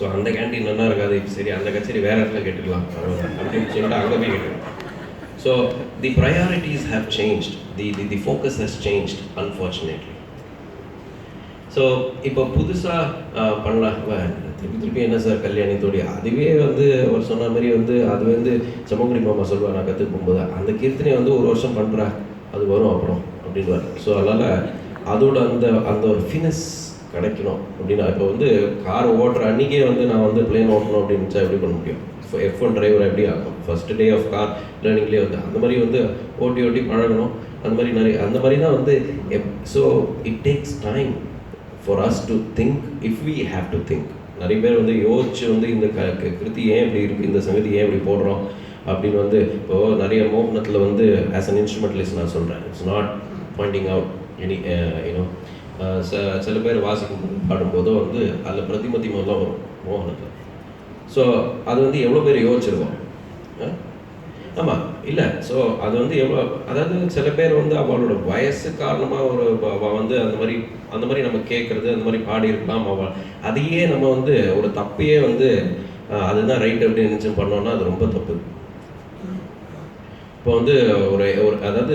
So அந்த canteen நல்லா இருக்காது, சரி அந்த கச்சேரி வேறு இடத்துல கேட்டுக்கலாம் அப்படின்னு சொல்லிட்டு அங்கே போய் கேட்டுக்கலாம். So the priorities have changed, the focus has changed unfortunately. So இப்போ புதுசாக பண்ணலாம் திருப்பி என்ன சார் கல்யாணத்தோடைய, அதுவே வந்து அவர் சொன்ன மாதிரி வந்து அது வந்து செம்மங்குடி மாமா சொல்லுவார், நான் கற்றுக்கு போகும்போது அந்த கீர்த்தனை வந்து ஒரு வருஷம் பண்ணுறா அது வரும் அப்புறம் அப்படின்வார். ஸோ அதனால் அதோட அந்த ஒரு ஃபினஸ் கிடைக்கணும் அப்படின்னா, இப்போ வந்து கார் ஓட்டுற அன்றைக்கே வந்து நான் வந்து பிளேன் ஓட்டணும் அப்படின்னு நினச்சா எப்படி பண்ண முடியும்? F1 டிரைவர் எப்படி ஆகும்? ஃபஸ்ட்டு டே ஆஃப் கார் லேர்னிங்லேயே வந்து அந்த மாதிரி வந்து ஓட்டி பழகணும். அந்த மாதிரி நிறைய அந்த மாதிரி தான் வந்து. So it takes time for us to think if we have to think. நிறைய பேர் வந்து யோசிச்சு வந்து இந்த கிருதி ஏன் இப்படி இருக்குது, இந்த சங்கதி ஏன் இப்படி போடுறோம் அப்படின்னு வந்து இப்போது நிறைய மோகனத்தில் வந்து ஆஸ் அன் இன்ஸ்ட்ருமெண்டலிஸ்ட் நான் சொல்கிறேன், it's not Poynting out any you know. சில பேர் வாசிக்கும் பாடும்போதோ வந்து அதில் பிரதிமதி மாதிரிலாம் வரும் மோகனத்தில். ஸோ அது வந்து எவ்வளோ பேர் யோசிச்சிருக்கோம்? ஆமாம் இல்லை. ஸோ அது வந்து எவ்வளோ, அதாவது சில பேர் வந்து அவளோட வயசு காரணமாக ஒரு வந்து அந்த மாதிரி நம்ம கேட்குறது, அந்த மாதிரி பாடி இருக்கலாம். அவள் அதையே நம்ம வந்து ஒரு தப்பையே வந்து அதுதான் ரைட் அப்படின்னு நினச்சி பண்ணோன்னா அது ரொம்ப தப்பு. இப்போ வந்து ஒரு அதாவது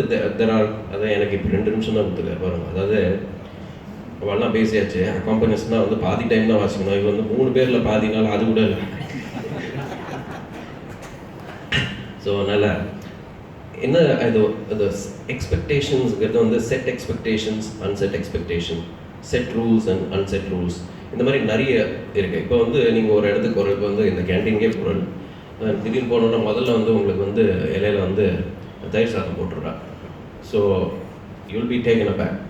அதான் எனக்கு இப்போ 2 நிமிஷம் தான் கொடுத்துருக்காரு பாருங்க. அதாவது அவள்லாம் பேசியாச்சு, அக்காம்பனிஸ்னால் வந்து பாதி டைம் தான் வாசிக்கணும். இது வந்து 3 பேரில் பாதினாலும் அது கூட இல்லை. ஸோ அதனால் என்ன இது எக்ஸ்பெக்டேஷன்ஸுங்கிறது வந்து set expectations, unset expectation, set rules and unset rules, இந்த மாதிரி நிறைய இருக்குது. இப்போ வந்து நீங்கள் ஒரு இடத்துக்கு போகிறதுக்கு வந்து இந்த கேன்டீன்கே போகிறோம், திடீர்னு போனோன்னா முதல்ல வந்து உங்களுக்கு வந்து இலையில வந்து தயிர் சாதம் போட்டுடுறா. So you'll be taken aback.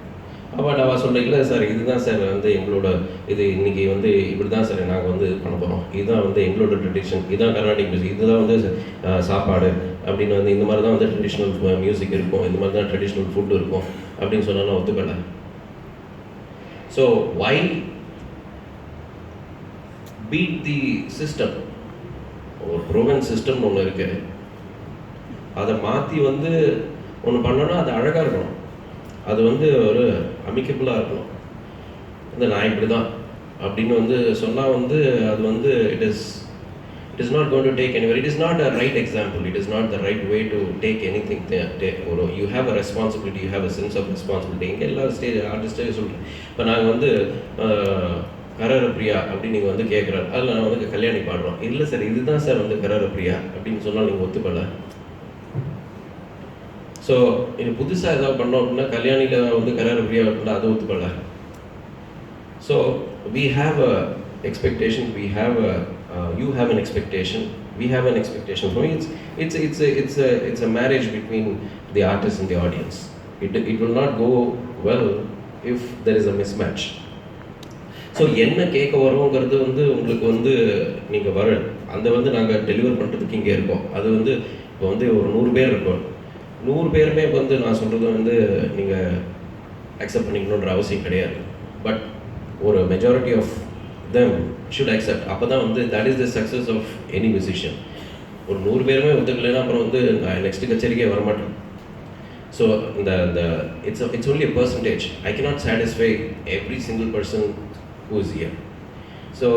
But அவள் சொல்கிறேன், இல்லை சார் இதுதான் சார் வந்து எங்களோட இது இன்றைக்கி வந்து இப்படி தான் சார் நாங்கள் வந்து இது பண்ண போகிறோம், இதுதான் வந்து எங்களோட ட்ரெடிஷன், இதுதான் கர்நாடிக் மியூசிக், இதுதான் வந்து சாப்பாடு அப்படின்னு வந்து இந்த மாதிரி தான் வந்து ட்ரெடிஷ்னல் மியூசிக் இருக்கும், இந்த மாதிரி தான் ட்ரெடிஷ்னல் ஃபுட்டு இருக்கும் அப்படின்னு சொன்னாலும் ஒத்துக்கல. So why beat the system? ஒரு ப்ரோவன் சிஸ்டம்னு ஒன்று இருக்குது, அதை மாற்றி வந்து ஒன்று பண்ணோன்னா அது அழகாக இருக்கணும், அது வந்து ஒரு அமிக்கபிளாக இருக்கணும். இந்த நான் இப்படி தான் அப்படின்னு வந்து சொன்னால் வந்து அது வந்து it is not going to take anywhere. It is not a right example, it is not the right way to take anything. ஒரு you have a responsibility, you have a sense of responsibility. இங்கே எல்லா ஆர்டிஸ்டே சொல்கிறேன். இப்போ நாங்கள் வந்து கரர பிரியா அப்படின்னு நீங்கள் வந்து கேட்குறாரு, அதில் நான் வந்து கல்யாணி பாடுறோம், இல்லை சார் இதுதான் சார் வந்து கரர பிரியா அப்படின்னு சொன்னால் நீங்கள் ஒத்துக்கல. ஸோ இது புதுசாக ஏதாவது பண்ணோம் அப்படின்னா கல்யாணியில் வந்து கரர பிரியா அப்படின்னா அதை ஒத்துக்கல. So we have a expectation, you have an expectation, we have an expectation. For me it's a marriage between the artist and the audience. It will not go well if there is a mismatch. So என்ன கேட்க வரோங்கிறது வந்து உங்களுக்கு வந்து நீங்கள் வர அந்த வந்து நாங்கள் டெலிவர் பண்ணுறதுக்கு இங்கே இருக்கோம். அது வந்து இப்போ வந்து ஒரு 100 பேர் இருக்கோம், 100 பேருமே வந்து நான் சொல்கிறது வந்து நீங்கள் அக்செப்ட் பண்ணிக்கணுன்ற அவசியம் கிடையாது. பட் ஒரு majority of them should accept. அப்போ தான் வந்து that is the success of any musician. ஒரு 100 பேருமே ஒத்துக்கலைன்னா அப்புறம் வந்து நான் நெக்ஸ்ட் கச்சேரிக்கே வரமாட்டேன். ஸோ இந்த it's only a percentage. I cannot satisfy every single person who is here. So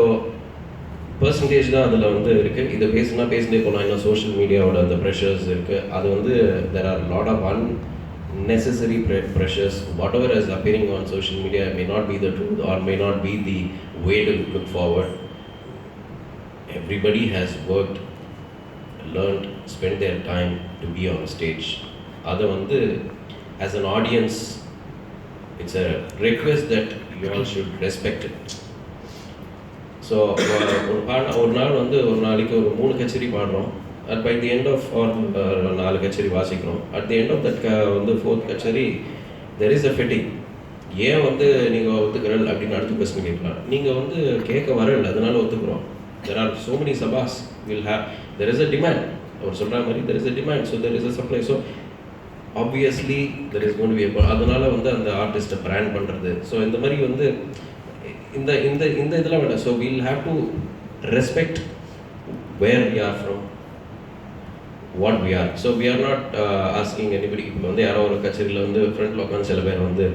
percentage தான் அதில் வந்து இருக்குது. இதை பேசினே போகலாம். இன்னும் சோஷியல் மீடியாவோட அந்த ப்ரெஷர்ஸ் இருக்குது. அது வந்து there are lot of unnecessary pressures. Whatever is appearing on social media may not be the truth or may not be the way to look forward. Everybody has worked, learned, spent their time to be on stage. அதை வந்து as an audience it's a request that you all should respect it. So ஒரு நாள் வந்து ஒரு நாளைக்கு ஒரு 3 கச்சேரி பாடுறோம். At by the end of ஒரு 4 கச்சேரி வாசிக்கிறோம். At the end of that வந்து 4th கச்சேரி தெர் இஸ் அ ஃபிட்டிங். ஏன் வந்து நீங்கள் ஒத்துக்கிறல் அப்படின்னு அடுத்த கொஸ்டின் கேட்கலாம். நீங்கள் வந்து கேட்க வரல, அதனால ஒத்துக்கிறோம். தெர் ஆர் சோ மெனி சபாஸ் will have, there is a demand. அவர் சொல்கிற மாதிரி there is a demand, so there is a supply. So obviously there is going to be அதனால வந்து அந்த ஆர்டிஸ்ட்டை பிராண்ட் பண்ணுறது. ஸோ இந்த மாதிரி வந்து இந்த இந்த இந்த இதெல்லாம் வேண்டாம். So we'll have to respect where we are from, what we are. So we are not asking anybody. இப்போ வந்து யாரோ ஒரு கச்சேரியில் வந்து ஃப்ரண்ட்டில் உட்காந்து சில பேர் வந்து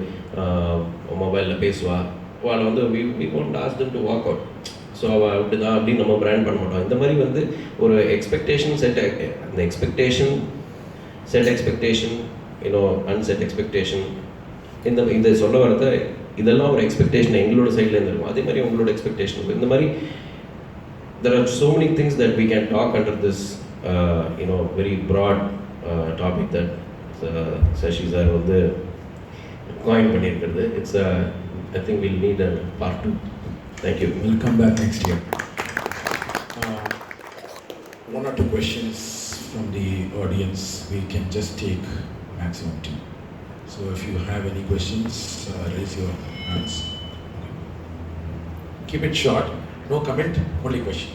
மொபைலில் பேசுவா, அவளை வந்து we want ask them to walk out. So so அப்படி தான் அப்படின்னு நம்ம பிராண்ட் பண்ண மாட்டோம். இந்த மாதிரி வந்து ஒரு எக்ஸ்பெக்டேஷன் அந்த செட் எக்ஸ்பெக்டேஷன் அன்செட் எக்ஸ்பெக்டேஷன் இந்த சொல்ல வரத இதெல்லாம் ஒரு எக்ஸ்பெக்டேஷன் எங்களோட சைட்லேருந்து இருக்கும். அதே மாதிரி உங்களோட எக்ஸ்பெக்டேஷன் இந்த மாதிரி there are so many things that we can talk under this very broad topic that Sashi sir வந்து coin பண்ணியிருக்கிறது. It's I think we'll need a part 2. Thank you. We'll come back next year. One or two questions from the audience. We can just take maximum 2. So if you have any questions, raise your hands. Keep it short. No comment, only question.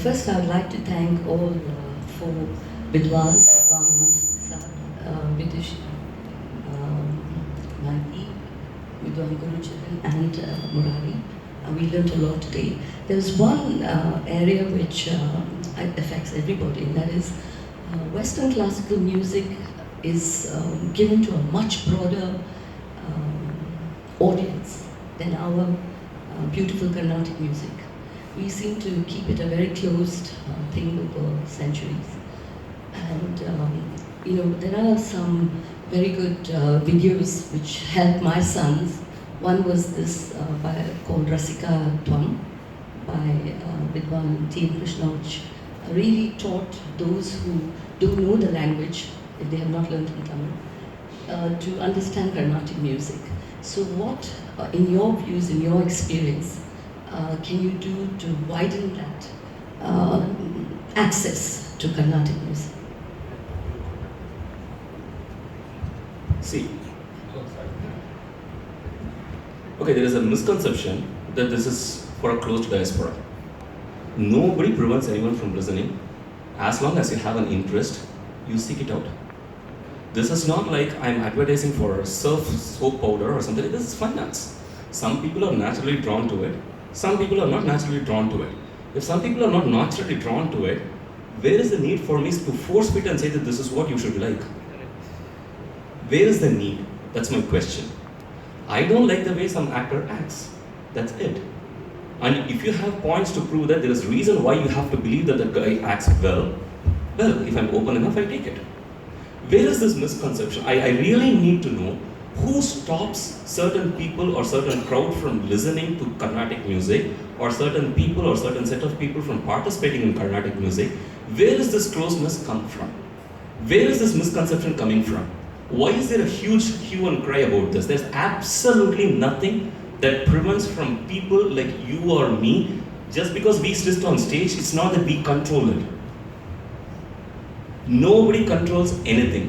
First, I would like to thank all 4 Vidwans, Ramprasad, Vidush, Mahathi, Sikkil Gurucharan and Murari. We learned a lot today. There's one area which affects everybody, and that is Western classical music is given to a much broader audience than our beautiful Carnatic music. We seem to keep it a very closed thing over centuries. And there are some very good videos which helped my sons. One was this called Rasika Tvam by Vidwan T. Krishna, which really taught those who don't know the language, if they have not learned in Tamil, to understand Carnatic music. So what, in your views, in your experience, can you do to widen that access to Carnatic music? See, okay, there is a misconception that this is for a closed diaspora. Nobody prevents anyone from listening. As long as you have an interest, you seek it out. This is not like I'm advertising for surf soap powder or something. This is finance. Some people are naturally drawn to it. Some people are not naturally drawn to it. If some people are not naturally drawn to it, where is the need for me to force fit and say that this is what you should like? Where is the need? That's my question. I don't like the way some actor acts. That's it. And if you have points to prove that there is reason why you have to believe that the guy acts well, if I'm open enough, I take it. Where is this misconception? I really need to know who stops certain people or certain crowd from listening to Carnatic music, or certain people or certain set of people from participating in Carnatic music. Where is this closeness come from? Where is this misconception coming from? Why is there a huge hue and cry about this? There's absolutely nothing that prevents from people like you or me, just because we sit on stage, it's not that we control it. Nobody controls anything.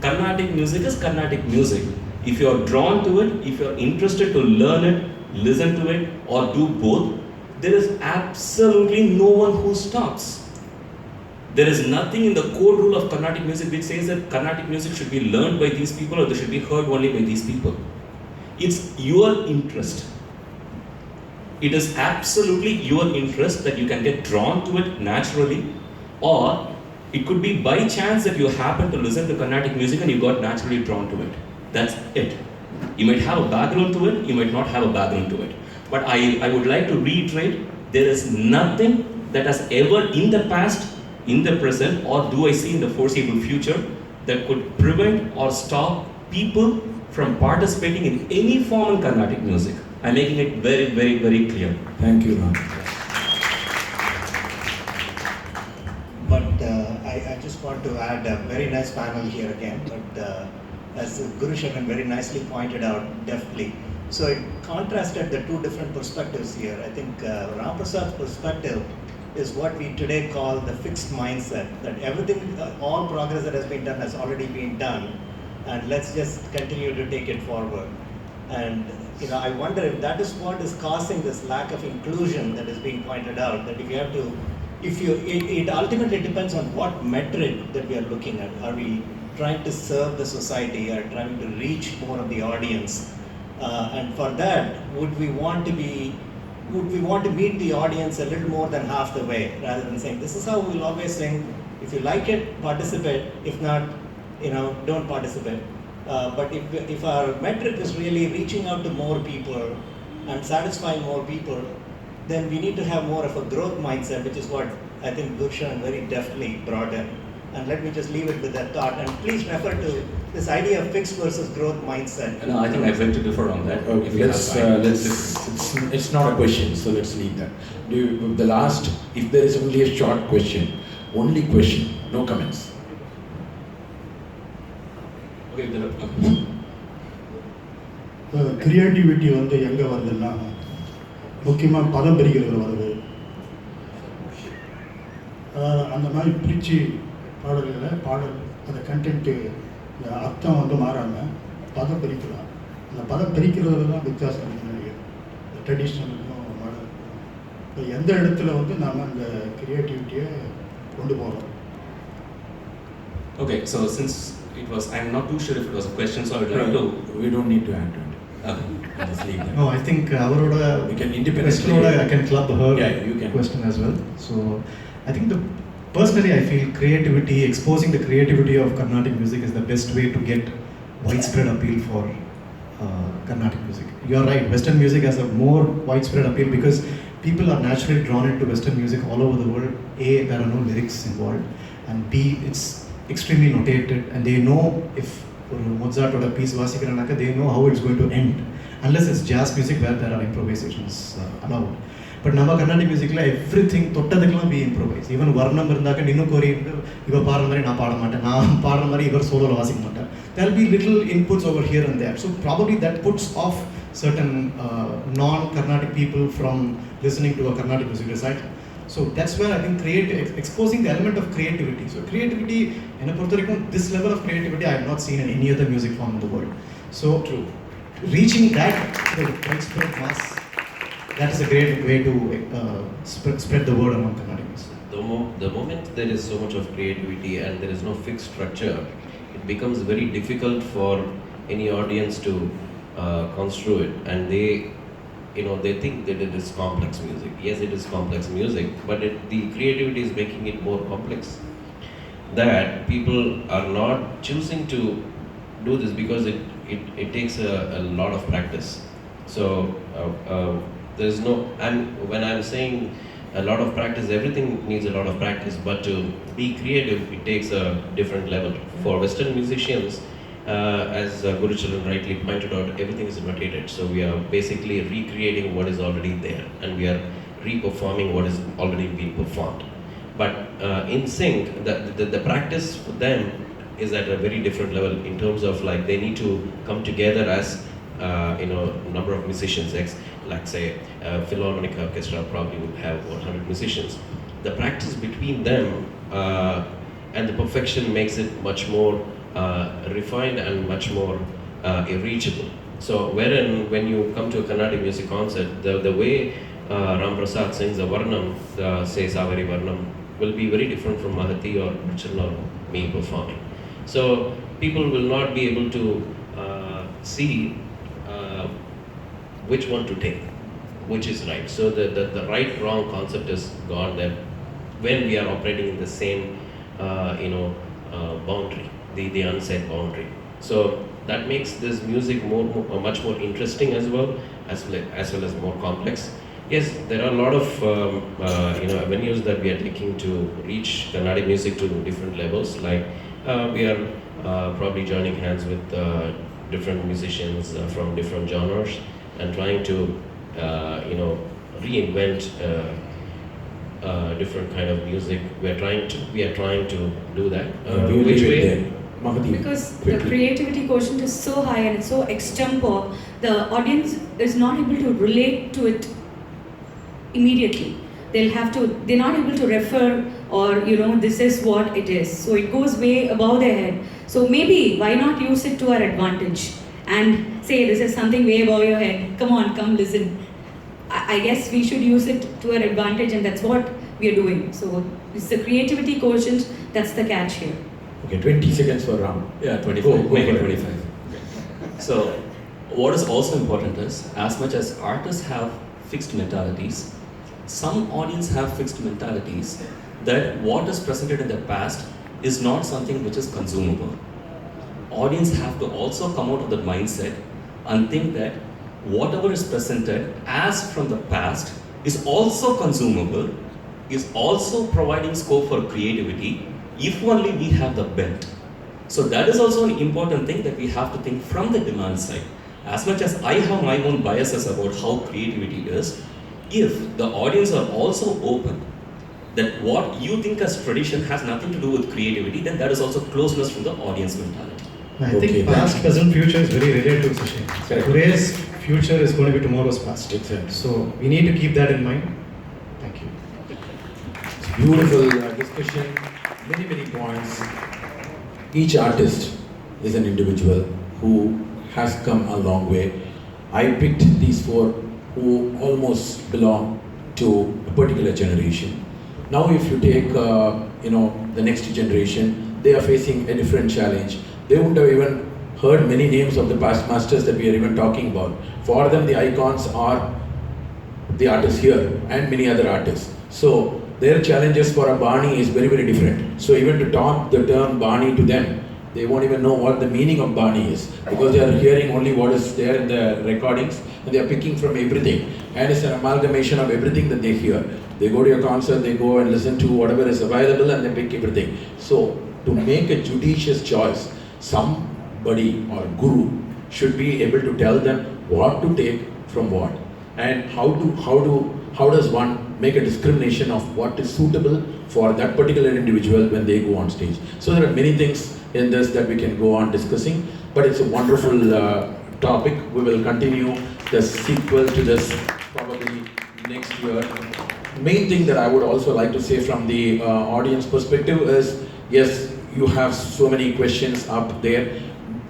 Carnatic music is Carnatic music. If you are drawn to it, if you are interested to learn it, listen to it, or do both, there is absolutely no one who stops. There is nothing in the core rule of Carnatic music which says that Carnatic music should be learned by these people or they should be heard only by these people. It's your interest. It is absolutely your interest that you can get drawn to it naturally, or it could be by chance that you happen to listen to Carnatic music and you got naturally drawn to it. That's it. You might have a background to it, you might not have a background to it. But I would like to reiterate, there is nothing that has ever in the past, in the present, or do I see in the foreseeable future, that could prevent or stop people from participating in any form in Carnatic music. I'm making it very, very, very clear. Thank you, Ram. But I just want to add a very nice panel here again. But as Gurucharan very nicely pointed out, deftly. So it contrasted the 2 different perspectives here. I think Ramprasad's perspective is what we today call the fixed mindset, that everything, all progress that has been done has already been done, and let's just continue to take it forward. And I wonder if that is what is causing this lack of inclusion that is being pointed out, that if you have to, it ultimately depends on what metric that we are looking at. Are we trying to serve the society, or trying to reach more of the audience? And for that, would we want to meet the audience a little more than half the way, rather than saying, this is how we'll always sing. If you like it, participate. If not, don't participate. But if our metric is really reaching out to more people and satisfying more people, then we need to have more of a growth mindset, which is what I think Gurucharan very deftly brought in. And let me just leave it with that thought. And please refer to this idea of fixed versus growth mindset. No, I think I beg to differ on that. Okay, it's not a question, so let's leave that. If there is only a short question, only question, no comments. Okay, creativity வந்து எங்கே வருதுன்னா முக்கியமாக பதம் பிரிக்கிறது வருது. அந்த மாதிரி பிரித்து பாடல் அந்த கண்டென்ட்டு இந்த அர்த்தம் வந்து மாறாமல் பதம் பிரிக்கலாம். அந்த பதம் பிரிக்கிறதுல தான் வித்தியாசம் இருக்குன்னு நினைக்கிறேன், ட்ரெடிஷ்னலுக்கும் மாடலுக்கும். இப்போ எந்த இடத்துல வந்து நாம் அந்த கிரியேட்டிவிட்டியை கொண்டு போகிறோம். Okay, so since it was, I'm not too sure if it was a question, so I would like to. We don't need to answer it. Okay. Just leave that. No, I think We can independently. I can club her you can. question as well. So I think personally I feel creativity, exposing the creativity of Carnatic music is the best way to get widespread appeal for Carnatic music. You are right, Western music has a more widespread appeal because people are naturally drawn into Western music all over the world. A, there are no lyrics involved, and B, it's extremely notated, and they know if Mozart or a piece vasikranaka, they know how it's going to end, unless it's jazz music where there are improvisations allowed. But nama Carnatic music la everything tottadukla we improvise. Even varnam irundaka ninnu kori iva paadra mari na paada maata, na paadra mari ivar solo la vasika maata. There will be little inputs over here and there, so probably that puts off certain non-Carnatic people from listening to a Carnatic music recital. So that's where I think exposing the element of creativity. So creativity, in a Puerto Rico, this level of creativity I have not seen in any other music form in the world. So reaching that to the widespread mass, that is a great way to spread the word among Carnatic music. The moment there is so much of creativity and there is no fixed structure, it becomes very difficult for any audience to construe it, and they think that it is complex music. Yes, it is complex music, but the creativity is making it more complex. That people are not choosing to do this because it takes a lot of practice. So there is no, and when I'm saying a lot of practice, everything needs a lot of practice, but to be creative, it takes a different level. For Western musicians, as Gurucharan rightly pointed out, everything is notated. So we are basically recreating what is already there, and we are re-performing what is already being performed. But in sync, the practice for them is at a very different level in terms of like they need to come together as number of musicians. Like say, Philharmonic Orchestra probably would have 100 musicians. The practice between them and the perfection makes it much more refined and much more reachable. So wherein when you come to a Carnatic music concert, the way Ramprasad sings a Varnam, say Savari Varnam, will be very different from Mahathi or Gurucharan or me performing. So people will not be able to see which one to take, which is right. So the right-wrong concept is gone there when we are operating in the same boundary, the unsaid boundary. So that makes this music much more interesting as well as more complex. Yes, there are a lot of avenues that we are taking to reach Carnatic music to different levels. Like we are probably joining hands with different musicians from different genres and trying to reinvent different kind of music. We are trying to do that. Which way? Mahathi, because quickly. The creativity quotient is so high and it's so extempore, the audience is not able to relate to it immediately. They're not able to refer or this is what it is. So it goes way above their head. So maybe why not use it to our advantage and say this is something way above your head. Come listen. I guess we should use it to our advantage, and that's what we are doing. So it's the creativity quotient, that's the catch here. Okay, 20 seconds for Ram. Yeah, 25. Go Make it for 25. So what is also important is, as much as artists have fixed mentalities, some audience have fixed mentalities that what is presented in the past is not something which is consumable. audience have to also come out of that mindset and think that whatever is presented as from the past is also consumable, is also providing scope for creativity, if only we have the bent. So that is also an important thing that we have to think from the demand side. As much as I have my own biases about how creativity is, if the audience are also open, that what you think as tradition has nothing to do with creativity, then that is also closeness from the audience mentality. I think past, present, future is very relative, Sachin. So today's future is going to be tomorrow's past. Exactly. So we need to keep that in mind. Thank you. It's beautiful discussion, many points. Each artist is an individual who has come a long way. I picked these four who almost belong to a particular generation. Now if you take the next generation, they are facing a different challenge. They wouldn't have even heard many names of the past masters that we are even talking about. For them, the icons are the artists here and many other artists. So their challenges for a Bani is very different. So even to talk the term Bani to them, they won't even know what the meaning of Bani is, because they are hearing only what is there in the recordings and they are picking from everything. And it's an amalgamation of everything that they hear. They go to a concert, they go and listen to whatever is available and they pick everything. So to make a judicious choice, somebody or guru should be able to tell them what to take from what, and how does one make a discrimination of what is suitable for that particular individual when they go on stage. So there are many things in this that we can go on discussing, but it's a wonderful topic. We will continue the sequel to this probably next year. Main thing that I would also like to say from the audience perspective is, yes, you have so many questions up there.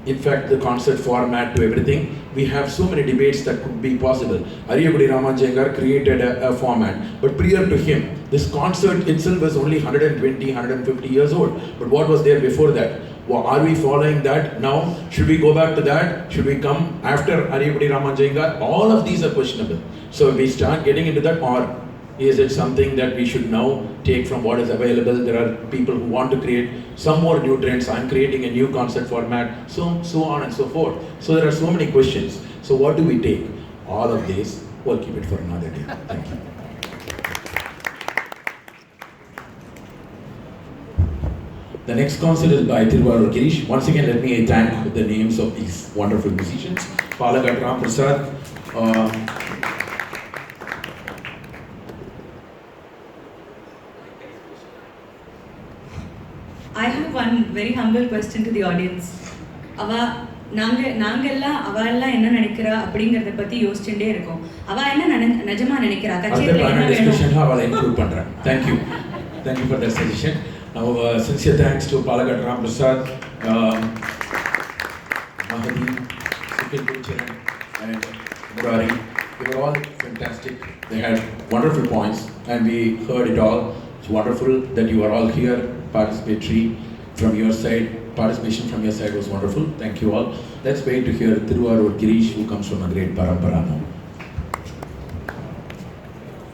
In fact, the concert format to everything, we have so many debates that could be possible. Ariyagudi Ramanjangar created a format, but prior to him, this concert itself was only 120, 150 years old. But what was there before that? Well, are we following that now? Should we go back to that? Should we come after Ariyagudi Ramanjangar? All of these are questionable. So we start getting into that, or is it something that we should now take from what is available? There are people who want to create some more new trends. I'm creating a new concert format, so on and so forth. So there are so many questions. So what do we take? All of this, we'll keep it for another day. Thank you. The next concert is by Thiruvarur Girish. Once again, let me thank the names of these wonderful musicians. Palghat Ramprasad, I have one very humble question to the audience. நாங்கெல்லாம் அவெல்லாம் என்ன நினைக்கிறா அப்படிங்கறத பத்தி யோசிச்சுட்டே இருக்கோம். அவ என்ன நிஜமா நினைக்கிறா? கச்சேரியில என்ன discussion அவளை include பண்றேன். Thank you for that suggestion. Now sincere thanks to Palghat Ramprasad, Mahathi, Sikkil Gurucharan and Murari. They were all fantastic. They had wonderful points and we heard it all. It's wonderful that you are all here. Participation from your side was wonderful. Thank you all. Let's wait to hear Thiruvarur Girish, who comes from a great parampara now.